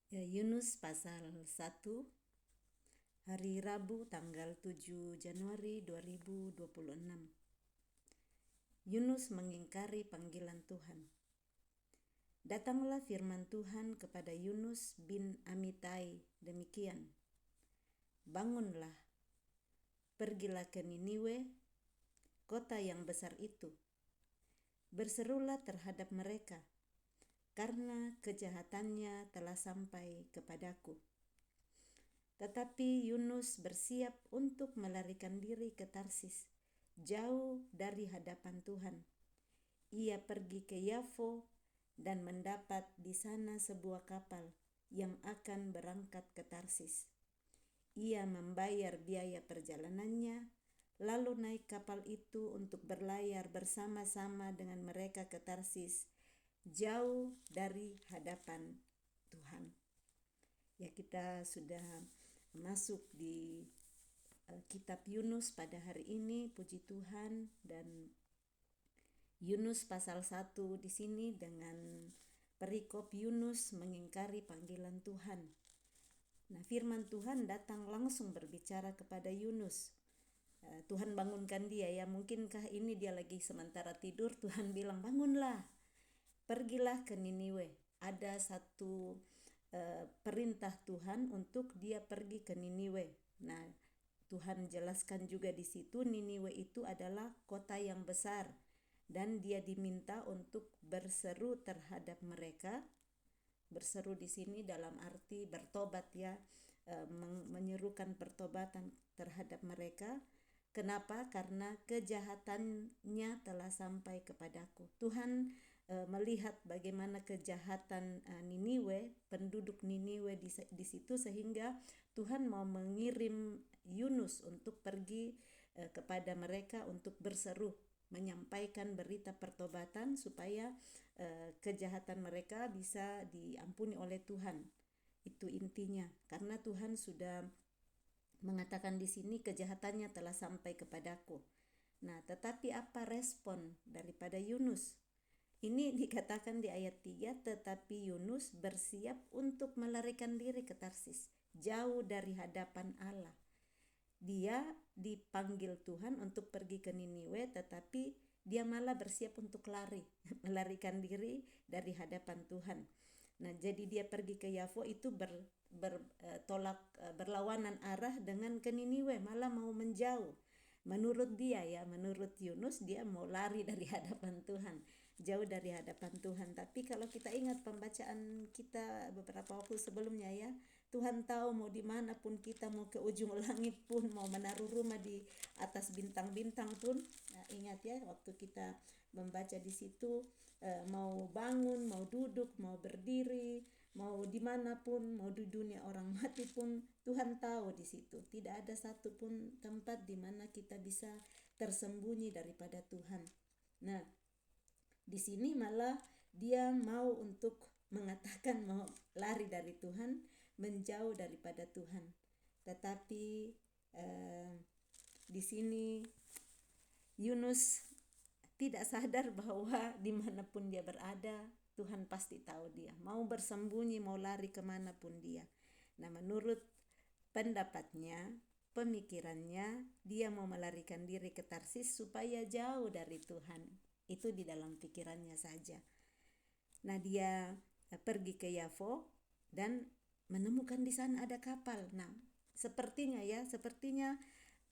Yunus pasal 1, hari Rabu tanggal 7 Januari 2026. Yunus mengingkari panggilan Tuhan. Datanglah firman Tuhan kepada Yunus bin Amitai demikian. Bangunlah, pergilah ke Niniwe, kota yang besar itu. Berserulah terhadap mereka, karena kejahatannya telah sampai kepadaku. Tetapi Yunus bersiap untuk melarikan diri ke Tarsis, jauh dari hadapan Tuhan. Ia pergi ke Yafo dan mendapat di sana sebuah kapal yang akan berangkat ke Tarsis. Ia membayar biaya perjalanannya, lalu naik kapal itu untuk berlayar bersama-sama dengan mereka ke Tarsis, jauh dari hadapan Tuhan. Ya, kita sudah masuk di kitab Yunus pada hari ini, puji Tuhan, dan Yunus pasal 1 di sini dengan perikop Yunus mengingkari panggilan Tuhan. Nah, firman Tuhan datang langsung berbicara kepada Yunus. Tuhan bangunkan dia, ya mungkinkah ini dia lagi sementara tidur, Tuhan bilang bangunlah, pergilah ke Niniwe. Ada satu perintah Tuhan untuk dia pergi ke Niniwe. Nah, Tuhan jelaskan juga di situ Niniwe itu adalah kota yang besar dan dia diminta untuk berseru terhadap mereka. Berseru di sini dalam arti bertobat, ya, menyerukan pertobatan terhadap mereka. Kenapa? Karena kejahatannya telah sampai kepadaku. Tuhan melihat bagaimana kejahatan Niniwe, penduduk Niniwe di situ, sehingga Tuhan mau mengirim Yunus untuk pergi kepada mereka untuk berseru, menyampaikan berita pertobatan supaya kejahatan mereka bisa diampuni oleh Tuhan. Itu intinya, karena Tuhan sudah mengatakan di sini kejahatannya telah sampai kepadaku. Nah, tetapi apa respon daripada Yunus? Ini dikatakan di ayat 3, tetapi Yunus bersiap untuk melarikan diri ke Tarsis, jauh dari hadapan Allah. Dia dipanggil Tuhan untuk pergi ke Niniwe, tetapi dia malah bersiap untuk lari, melarikan diri dari hadapan Tuhan. Nah, jadi dia pergi ke Yafo itu berlawanan arah dengan ke Niniwe, malah mau menjauh. Menurut dia, ya, menurut Yunus, dia mau lari dari hadapan Tuhan, jauh dari hadapan Tuhan. Tapi kalau kita ingat pembacaan kita beberapa waktu sebelumnya, ya, Tuhan tahu mau dimanapun kita, mau ke ujung langit pun, mau menaruh rumah di atas bintang-bintang pun. Nah, ingat, ya, waktu kita membaca di situ, mau bangun, mau duduk, mau berdiri, mau dimanapun, mau di dunia orang mati pun, Tuhan tahu di situ. Tidak ada satu pun tempat di mana kita bisa tersembunyi daripada Tuhan. Nah, di sini malah dia mau untuk mengatakan mau lari dari Tuhan, menjauh daripada Tuhan. Tetapi di sini Yunus tidak sadar bahwa dimanapun dia berada, Tuhan pasti tahu dia. Mau bersembunyi, mau lari kemanapun dia. Nah, menurut pendapatnya, pemikirannya, dia mau melarikan diri ke Tarsis supaya jauh dari Tuhan. Itu di dalam pikirannya saja. Nah, dia pergi ke Yafo dan menemukan di sana ada kapal. Nah, sepertinya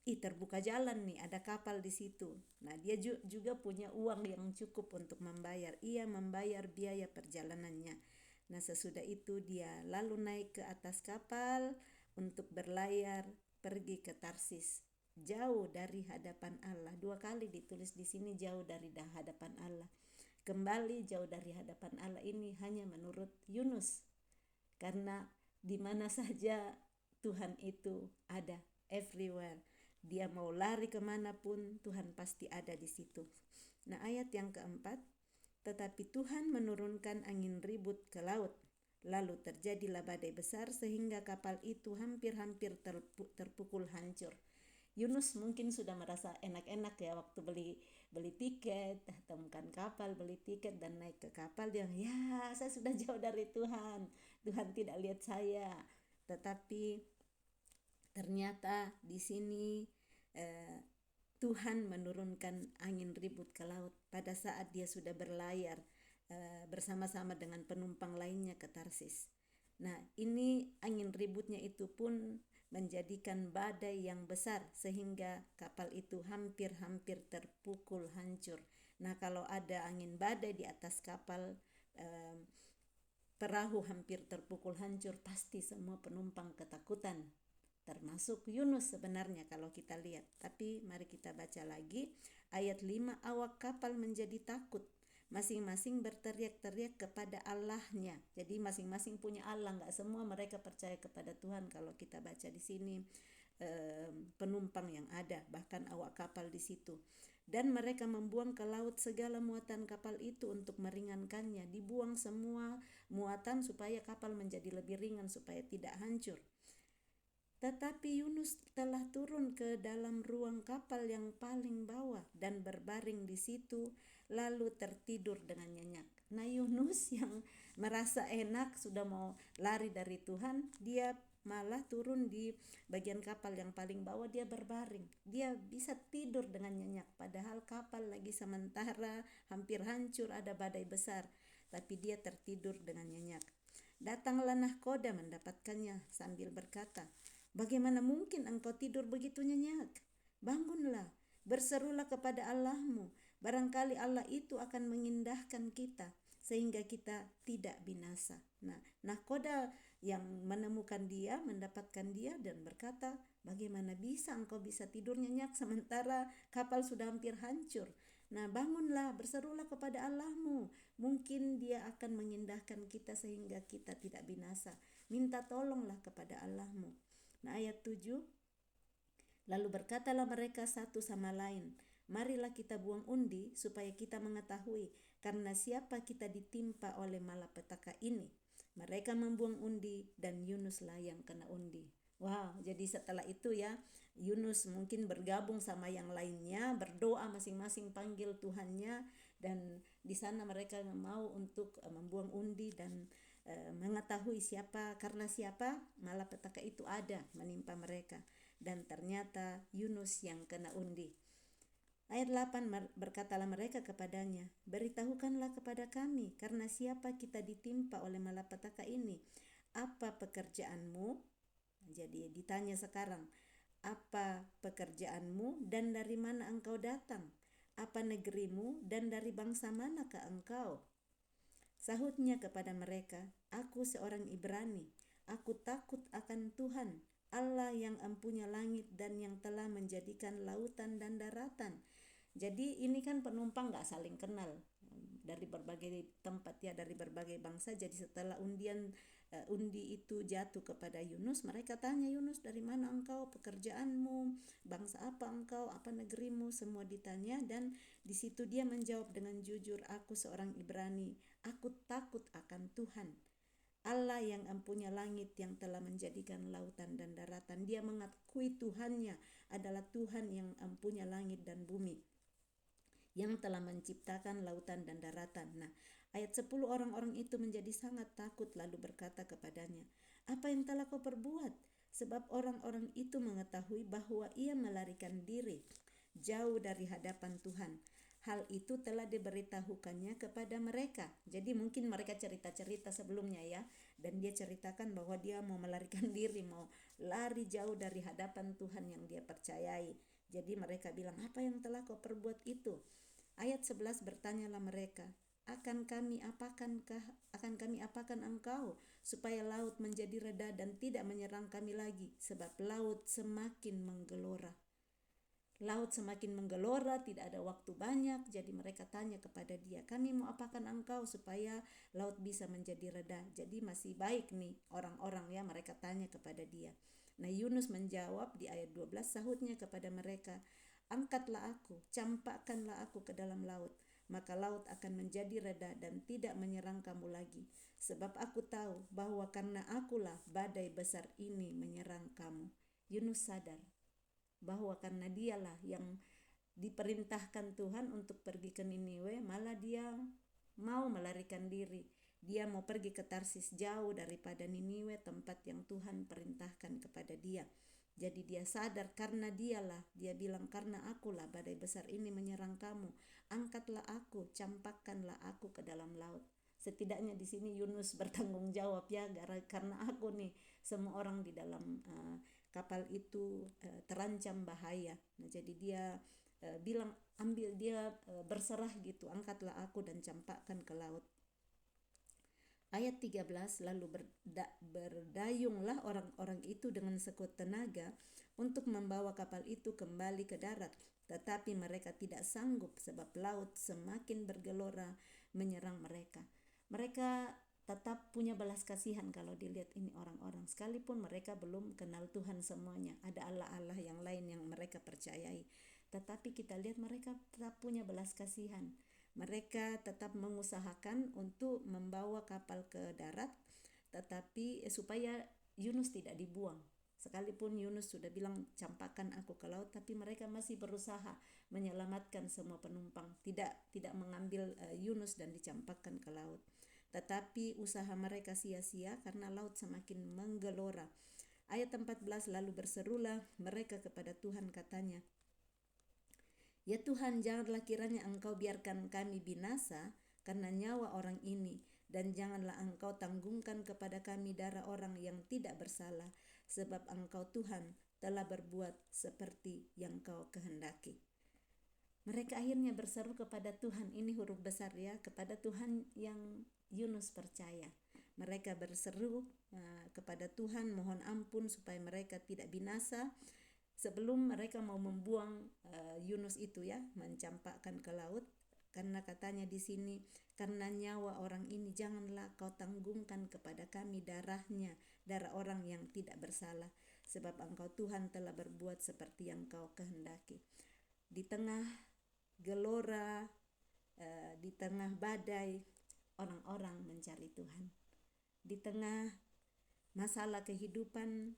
terbuka jalan nih, ada kapal di situ. Nah, dia juga punya uang yang cukup untuk membayar. Ia membayar biaya perjalanannya. Nah, sesudah itu dia lalu naik ke atas kapal untuk berlayar pergi ke Tarsis, jauh dari hadapan Allah. 2 kali ditulis di sini jauh dari hadapan Allah. Kembali jauh dari hadapan Allah ini hanya menurut Yunus, karena di mana saja Tuhan itu ada, everywhere. Dia mau lari kemanapun, Tuhan pasti ada di situ. Nah, ayat yang keempat, tetapi Tuhan menurunkan angin ribut ke laut, lalu terjadilah badai besar sehingga kapal itu hampir-hampir terpukul hancur. Yunus mungkin sudah merasa enak-enak, ya, waktu beli tiket, temukan kapal, beli tiket dan naik ke kapal, dia, ya, saya sudah jauh dari Tuhan, Tuhan tidak lihat saya. Tetapi ternyata di sini Tuhan menurunkan angin ribut ke laut pada saat dia sudah berlayar bersama-sama dengan penumpang lainnya ke Tarsis. Nah, ini angin ributnya itu pun menjadikan badai yang besar sehingga kapal itu hampir-hampir terpukul hancur. Nah, kalau ada angin badai di atas kapal, perahu hampir terpukul hancur, pasti semua penumpang ketakutan. Termasuk Yunus sebenarnya kalau kita lihat. Tapi mari kita baca lagi ayat 5, awak kapal menjadi takut. Masing-masing berteriak-teriak kepada Allahnya. Jadi masing-masing punya Allah, nggak semua mereka percaya kepada Tuhan. Kalau kita baca di sini penumpang yang ada, bahkan awak kapal di situ. Dan mereka membuang ke laut segala muatan kapal itu untuk meringankannya. Dibuang semua muatan supaya kapal menjadi lebih ringan, supaya tidak hancur. Tetapi Yunus telah turun ke dalam ruang kapal yang paling bawah dan berbaring di situ, lalu tertidur dengan nyenyak. Nah, Yunus yang merasa enak sudah mau lari dari Tuhan, dia malah turun di bagian kapal yang paling bawah, dia berbaring. Dia bisa tidur dengan nyenyak, padahal kapal lagi sementara hampir hancur, ada badai besar, tapi dia tertidur dengan nyenyak. Datanglah nahkoda mendapatkannya sambil berkata, bagaimana mungkin engkau tidur begitu nyenyak? Bangunlah, berserulah kepada Allahmu. Barangkali Allah itu akan mengindahkan kita sehingga kita tidak binasa. Nah, nahkoda yang menemukan dia, mendapatkan dia dan berkata, bagaimana bisa engkau bisa tidur nyenyak sementara kapal sudah hampir hancur? Nah, bangunlah, berserulah kepada Allahmu. Mungkin dia akan mengindahkan kita sehingga kita tidak binasa. Minta tolonglah kepada Allahmu. Nah, ayat 7, lalu berkatalah mereka satu sama lain, marilah kita buang undi supaya kita mengetahui karena siapa kita ditimpa oleh malapetaka ini. Mereka membuang undi dan Yunuslah yang kena undi. Wow, jadi setelah itu ya, Yunus mungkin bergabung sama yang lainnya, berdoa masing-masing panggil Tuhannya, dan di sana mereka mau untuk membuang undi dan mengetahui karena siapa malapetaka itu ada menimpa mereka. Dan ternyata Yunus yang kena undi. Ayat 8, berkatalah mereka kepadanya, beritahukanlah kepada kami karena siapa kita ditimpa oleh malapetaka ini. Apa pekerjaanmu? Jadi ditanya sekarang, apa pekerjaanmu dan dari mana engkau datang? Apa negerimu dan dari bangsa manakah engkau? Sahutnya kepada mereka, aku seorang Ibrani, aku takut akan Tuhan, Allah yang empunya langit dan yang telah menjadikan lautan dan daratan. Jadi ini kan penumpang gak saling kenal dari berbagai tempat ya, dari berbagai bangsa. Jadi setelah undi itu jatuh kepada Yunus, mereka tanya, Yunus dari mana engkau, pekerjaanmu, bangsa apa engkau, apa negerimu, semua ditanya. Dan di situ dia menjawab dengan jujur, aku seorang Ibrani, aku takut akan Tuhan, Allah yang empunya langit yang telah menjadikan lautan dan daratan. Dia mengakui Tuhannya adalah Tuhan yang empunya langit dan bumi, yang telah menciptakan lautan dan daratan. Nah, ayat 10, orang-orang itu menjadi sangat takut lalu berkata kepadanya, apa yang telah kau perbuat? Sebab orang-orang itu mengetahui bahwa ia melarikan diri jauh dari hadapan Tuhan. Hal itu telah diberitahukannya kepada mereka. Jadi mungkin mereka cerita-cerita sebelumnya ya, dan dia ceritakan bahwa dia mau melarikan diri, mau lari jauh dari hadapan Tuhan yang dia percayai. Jadi mereka bilang, apa yang telah kau perbuat itu? Ayat 11, bertanyalah mereka, akan kami apakan engkau supaya laut menjadi reda dan tidak menyerang kami lagi, sebab laut semakin menggelora. Laut semakin menggelora, tidak ada waktu banyak. Jadi mereka tanya kepada dia, kami mau apakan engkau supaya laut bisa menjadi reda. Jadi masih baik nih orang-orang ya, mereka tanya kepada dia. Nah, Yunus menjawab di ayat 12, sahutnya kepada mereka, angkatlah aku, campakkanlah aku ke dalam laut, maka laut akan menjadi reda dan tidak menyerang kamu lagi. Sebab aku tahu bahwa karena akulah badai besar ini menyerang kamu. Yunus sadar bahwa karena dialah yang diperintahkan Tuhan untuk pergi ke Niniwe, malah dia mau melarikan diri. Dia mau pergi ke Tarsis jauh daripada Niniwe, tempat yang Tuhan perintahkan kepada dia. Jadi dia sadar karena dialah, dia bilang karena akulah badai besar ini menyerang kamu. Angkatlah aku, campakkanlah aku ke dalam laut. Setidaknya di sini Yunus bertanggung jawab ya, karena aku nih, semua orang di dalam kapal itu terancam bahaya. Nah, jadi dia bilang berserah gitu, angkatlah aku dan campakkan ke laut. Ayat 13, lalu berdayunglah orang-orang itu dengan sekuat tenaga untuk membawa kapal itu kembali ke darat. Tetapi mereka tidak sanggup sebab laut semakin bergelora menyerang mereka. Mereka tetap punya belas kasihan kalau dilihat ini orang-orang. Sekalipun mereka belum kenal Tuhan semuanya. Ada Allah-Allah yang lain yang mereka percayai. Tetapi kita lihat mereka tetap punya belas kasihan. Mereka tetap mengusahakan untuk membawa kapal ke darat, tetapi supaya Yunus tidak dibuang. Sekalipun Yunus sudah bilang campakkan aku ke laut, tapi mereka masih berusaha menyelamatkan semua penumpang, tidak mengambil Yunus dan dicampakkan ke laut. Tetapi usaha mereka sia-sia karena laut semakin menggelora. Ayat 14, lalu berserulah mereka kepada Tuhan, katanya, ya Tuhan, janganlah kiranya Engkau biarkan kami binasa karena nyawa orang ini, dan janganlah Engkau tanggungkan kepada kami darah orang yang tidak bersalah, sebab Engkau Tuhan telah berbuat seperti yang Kau kehendaki. Mereka akhirnya berseru kepada Tuhan, ini huruf besar ya, kepada Tuhan yang Yunus percaya. Mereka berseru kepada Tuhan, mohon ampun supaya mereka tidak binasa, sebelum mereka mau membuang Yunus itu ya, mencampakkan ke laut. Karena katanya di sini, karena nyawa orang ini janganlah kau tanggungkan kepada kami darah orang yang tidak bersalah, sebab Engkau Tuhan telah berbuat seperti yang Kau kehendaki. Di tengah gelora, di tengah badai, orang-orang mencari Tuhan. Di tengah masalah kehidupan,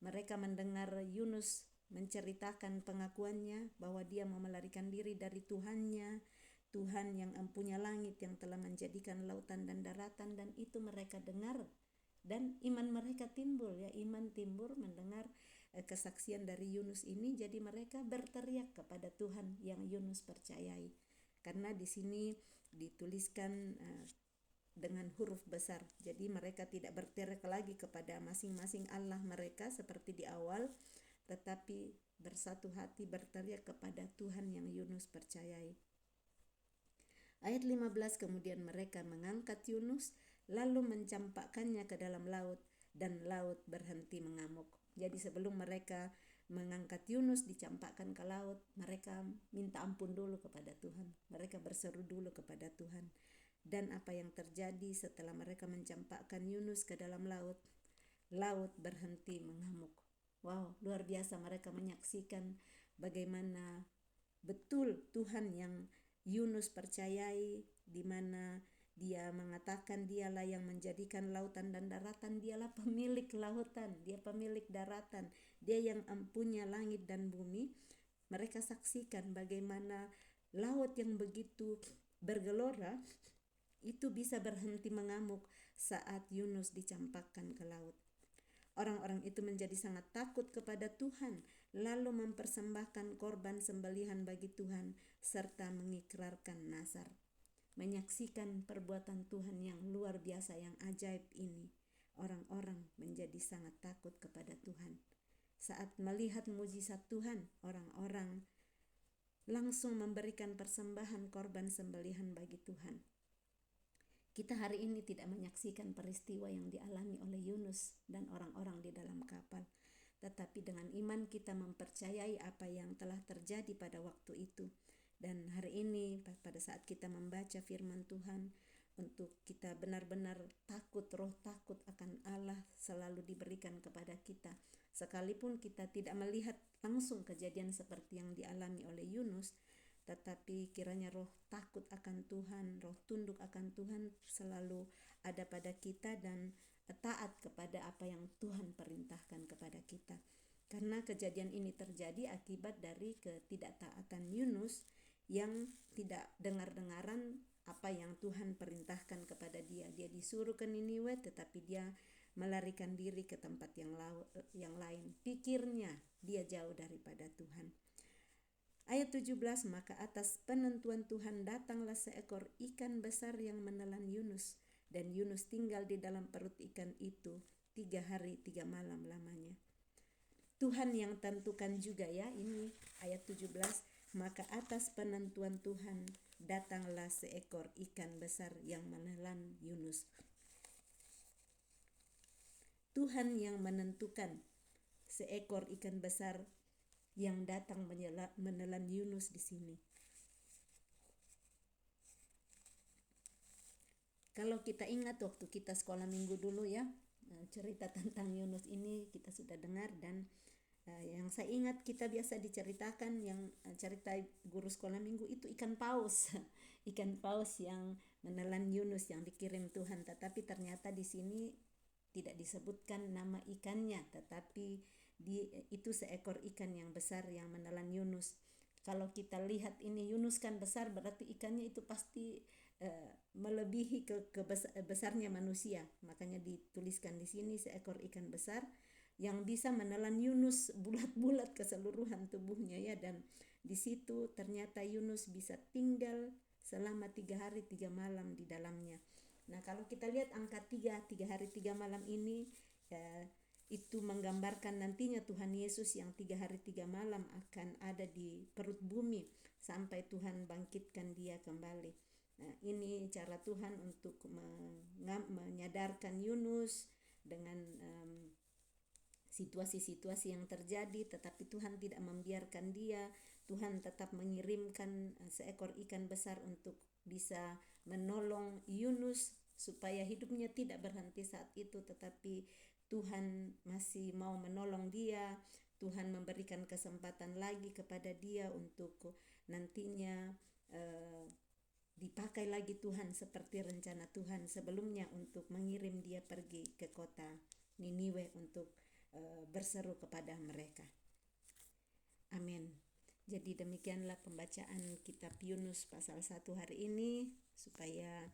mereka mendengar Yunus menceritakan pengakuannya bahwa dia mau melarikan diri dari Tuhannya, Tuhan yang empunya langit, yang telah menjadikan lautan dan daratan, dan itu mereka dengar dan iman mereka timbul ya, iman timbul mendengar kesaksian dari Yunus ini. Jadi mereka berteriak kepada Tuhan yang Yunus percayai. Karena di sini dituliskan dengan huruf besar. Jadi mereka tidak berteriak lagi kepada masing-masing Allah mereka seperti di awal, tetapi bersatu hati berteriak kepada Tuhan yang Yunus percayai. Ayat 15, kemudian mereka mengangkat Yunus lalu mencampakkannya ke dalam laut, dan laut berhenti mengamuk. Jadi sebelum mereka mengangkat Yunus dicampakkan ke laut, mereka minta ampun dulu kepada Tuhan. Mereka berseru dulu kepada Tuhan. Dan apa yang terjadi setelah mereka mencampakkan Yunus ke dalam laut? Laut berhenti mengamuk. Wow, luar biasa, mereka menyaksikan bagaimana betul Tuhan yang Yunus percayai, di mana dia mengatakan dialah yang menjadikan lautan dan daratan, dialah pemilik lautan, dia pemilik daratan, dia yang empunya langit dan bumi. Mereka saksikan bagaimana laut yang begitu bergelora itu bisa berhenti mengamuk saat Yunus dicampakkan ke laut. Orang-orang itu menjadi sangat takut kepada Tuhan, lalu mempersembahkan korban sembelihan bagi Tuhan, serta mengikrarkan nazar. Menyaksikan perbuatan Tuhan yang luar biasa, yang ajaib ini, orang-orang menjadi sangat takut kepada Tuhan. Saat melihat mujizat Tuhan, orang-orang langsung memberikan persembahan korban sembelihan bagi Tuhan. Kita hari ini tidak menyaksikan peristiwa yang dialami oleh Yunus dan orang-orang di dalam kapal. Tetapi dengan iman kita mempercayai apa yang telah terjadi pada waktu itu. Dan hari ini pada saat kita membaca firman Tuhan, untuk kita benar-benar takut, roh takut akan Allah selalu diberikan kepada kita. Sekalipun kita tidak melihat langsung kejadian seperti yang dialami oleh Yunus, tetapi kiranya roh takut akan Tuhan, roh tunduk akan Tuhan selalu ada pada kita, dan taat kepada apa yang Tuhan perintahkan kepada kita. Karena kejadian ini terjadi akibat dari ketidaktaatan Yunus yang tidak dengar-dengaran apa yang Tuhan perintahkan kepada dia. Dia disuruh ke Niniwe, tetapi dia melarikan diri ke tempat yang lain. Pikirnya dia jauh daripada Tuhan. Ayat 17, maka atas penentuan Tuhan datanglah seekor ikan besar yang menelan Yunus, dan Yunus tinggal di dalam perut ikan itu 3 hari 3 malam lamanya. Tuhan yang tentukan juga ya, ini ayat 17, maka atas penentuan Tuhan datanglah seekor ikan besar yang menelan Yunus. Tuhan yang menentukan seekor ikan besar yang datang menelan Yunus di sini. Kalau kita ingat waktu kita sekolah minggu dulu ya, cerita tentang Yunus ini kita sudah dengar, dan yang saya ingat kita biasa diceritakan yang cerita guru sekolah minggu itu ikan paus. Ikan paus yang menelan Yunus yang dikirim Tuhan, tetapi ternyata di sini tidak disebutkan nama ikannya, tetapi itu seekor ikan yang besar yang menelan Yunus. Kalau kita lihat ini Yunus kan besar, berarti ikannya itu pasti melebihi ke besarnya manusia. Makanya dituliskan di sini seekor ikan besar yang bisa menelan Yunus bulat-bulat keseluruhan tubuhnya ya, dan di situ ternyata Yunus bisa tinggal selama 3 hari 3 malam di dalamnya. Nah, kalau kita lihat angka 3 hari 3 malam ini itu menggambarkan nantinya Tuhan Yesus yang 3 hari 3 malam akan ada di perut bumi sampai Tuhan bangkitkan dia kembali. Nah, ini cara Tuhan untuk menyadarkan Yunus dengan situasi-situasi yang terjadi, tetapi Tuhan tidak membiarkan dia. Tuhan tetap mengirimkan seekor ikan besar untuk bisa menolong Yunus supaya hidupnya tidak berhenti saat itu, tetapi Tuhan masih mau menolong dia. Tuhan memberikan kesempatan lagi kepada dia untuk nantinya dipakai lagi Tuhan seperti rencana Tuhan sebelumnya untuk mengirim dia pergi ke kota Niniwe untuk berseru kepada mereka. Amin. Jadi demikianlah pembacaan kitab Yunus pasal 1 hari ini, supaya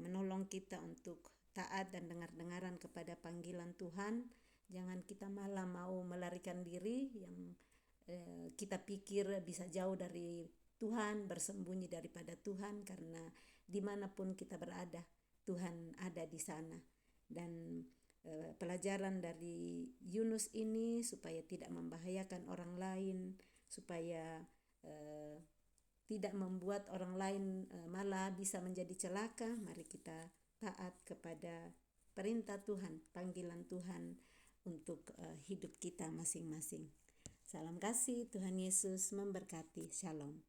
menolong kita untuk taat dan dengar-dengaran kepada panggilan Tuhan. Jangan kita malah mau melarikan diri yang kita pikir bisa jauh dari Tuhan, bersembunyi daripada Tuhan, karena dimanapun kita berada Tuhan ada di sana. Dan pelajaran dari Yunus ini supaya tidak membahayakan orang lain, supaya tidak membuat orang lain malah bisa menjadi celaka. Mari kita taat kepada perintah Tuhan, panggilan Tuhan untuk hidup kita masing-masing. Salam kasih, Tuhan Yesus memberkati. Shalom.